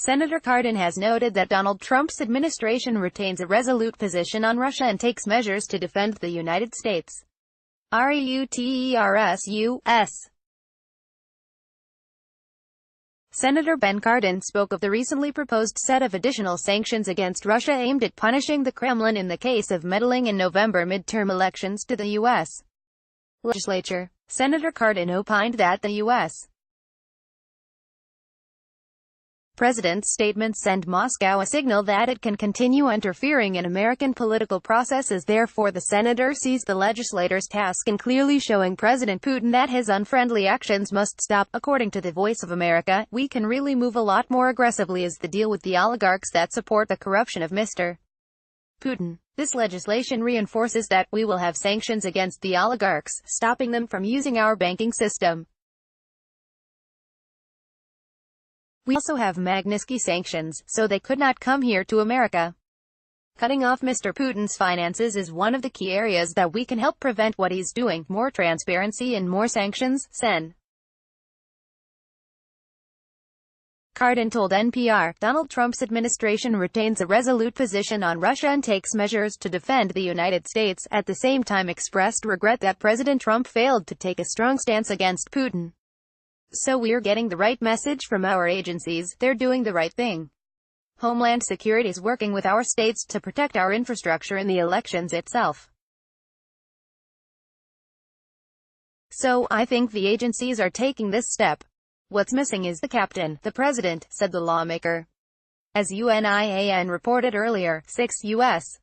Senator Cardin has noted that Donald Trump's administration retains a resolute position on Russia and takes measures to defend the United States. REUTERS-US. Senator Ben Cardin spoke of the recently proposed set of additional sanctions against Russia aimed at punishing the Kremlin in the case of meddling in November midterm elections to the U.S. legislature. Senator Cardin opined that the U.S. President's statements send Moscow a signal that it can continue interfering in American political processes. Therefore, the senator sees the legislator's task in clearly showing President Putin that his unfriendly actions must stop. According to the Voice of America, we can really move a lot more aggressively as the deal with the oligarchs that support the corruption of Mr. Putin. This legislation reinforces that we will have sanctions against the oligarchs, stopping them from using our banking system. We also have Magnitsky sanctions, so they could not come here to America. Cutting off Mr. Putin's finances is one of the key areas that we can help prevent what he's doing. More transparency and more sanctions, Sen. Cardin told NPR, Donald Trump's administration retains a resolute position on Russia and takes measures to defend the United States, at the same time expressed regret that President Trump failed to take a strong stance against Putin. So we're getting the right message from our agencies, they're doing the right thing. Homeland Security is working with our states to protect our infrastructure in the elections itself. So, I think the agencies are taking this step. What's missing is the captain, the president, said the lawmaker. As UNIAN reported earlier, 6 U.S.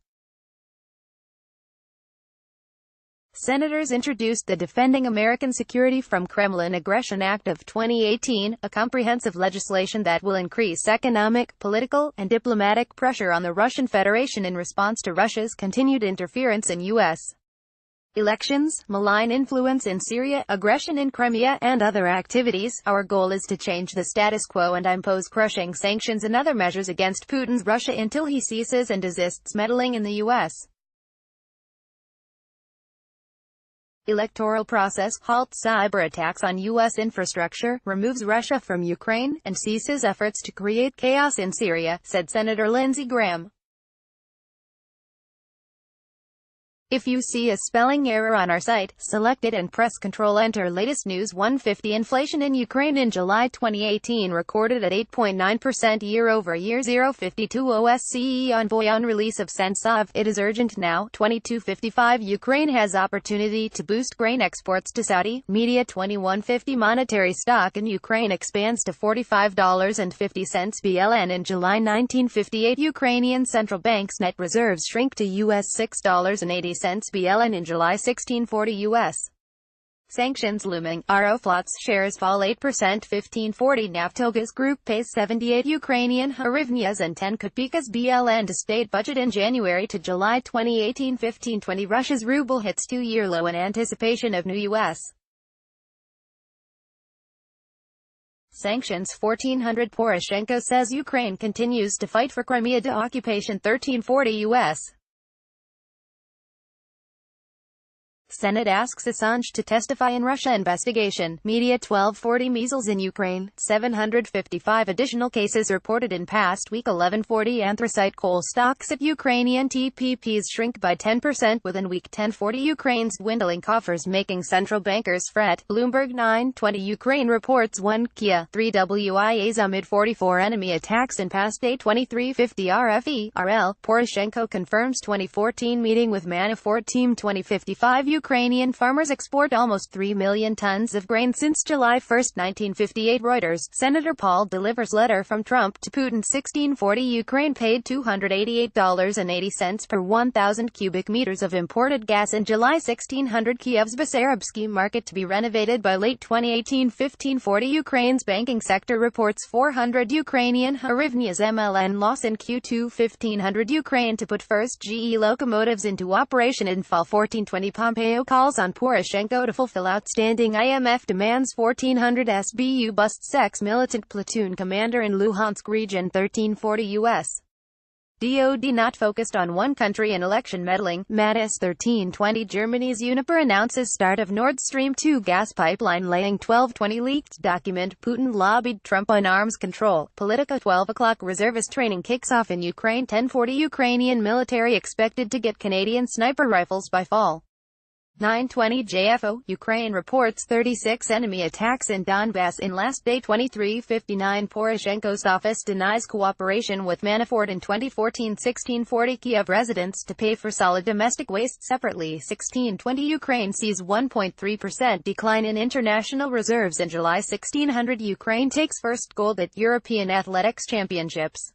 senators introduced the Defending American Security from Kremlin Aggression Act of 2018, a comprehensive legislation that will increase economic, political, and diplomatic pressure on the Russian Federation in response to Russia's continued interference in U.S. elections, malign influence in Syria, aggression in Crimea, and other activities. Our goal is to change the status quo and impose crushing sanctions and other measures against Putin's Russia until he ceases and desists meddling in the U.S. electoral process, halts cyber attacks on U.S. infrastructure, removes Russia from Ukraine, and ceases efforts to create chaos in Syria, said Senator Lindsey Graham. If you see a spelling error on our site, select it and press Ctrl-Enter. Latest news: 150 inflation in Ukraine in July 2018 recorded at 8.9% year-over-year. 052 OSCE envoy on release of Sentsov. It is urgent now. 2255 Ukraine has opportunity to boost grain exports to Saudi. Media 2150 monetary stock in Ukraine expands to $45.50 BLN in July 1958. Ukrainian central bank's net reserves shrink to US $6.80 BLN in July 1640. U.S. sanctions looming. Aeroflot's shares fall 8%. 1540 Naftogaz Group pays 78 Ukrainian hryvnias and 10 kopykas BLN to state budget in January to July 2018. 1520 Russia's ruble hits two-year low in anticipation of new U.S. sanctions. 1400 Poroshenko says Ukraine continues to fight for Crimea de-occupation. 1340 U.S. Senate asks Assange to testify in Russia investigation. Media 1240 measles in Ukraine, 755 additional cases reported in past week. 1140 anthracite coal stocks at Ukrainian TPPs shrink by 10% within week. 1040 Ukraine's dwindling coffers making central bankers fret. Bloomberg 920 Ukraine reports 1 Kia, 3 WIAs amid 44 enemy attacks in past day. 2350 RFE, RL, Poroshenko confirms 2014 meeting with Manafort team. 2055 Ukrainian farmers export almost 3 million tons of grain since July 1, 1958. Reuters. Senator Paul delivers letter from Trump to Putin. 1640 Ukraine paid $288.80 per 1,000 cubic meters of imported gas in July. 1600 Kiev's Bessarabsky market to be renovated by late 2018. 1540 Ukraine's banking sector reports 400 Ukrainian hryvnias MLN loss in Q2. 1500 Ukraine to put first GE locomotives into operation in fall. 1420 Pompeo calls on Poroshenko to fulfill outstanding IMF demands. 1400 SBU busts ex-militant platoon commander in Luhansk region. 1340 U.S. DoD not focused on one country in election meddling. Mattis 1320 Germany's Uniper announces start of Nord Stream 2 gas pipeline laying. 1220 leaked document. Putin lobbied Trump on arms control. Politica 12 o'clock reservist training kicks off in Ukraine. 1040 Ukrainian military expected to get Canadian sniper rifles by fall. 9:20 JFO, Ukraine reports 36 enemy attacks in Donbass in last day. 23:59 Poroshenko's office denies cooperation with Manafort in 2014. 1640 Kiev residents to pay for solid domestic waste separately. 1620 Ukraine sees 1.3% decline in international reserves in July. 1600 Ukraine takes first gold at European Athletics Championships.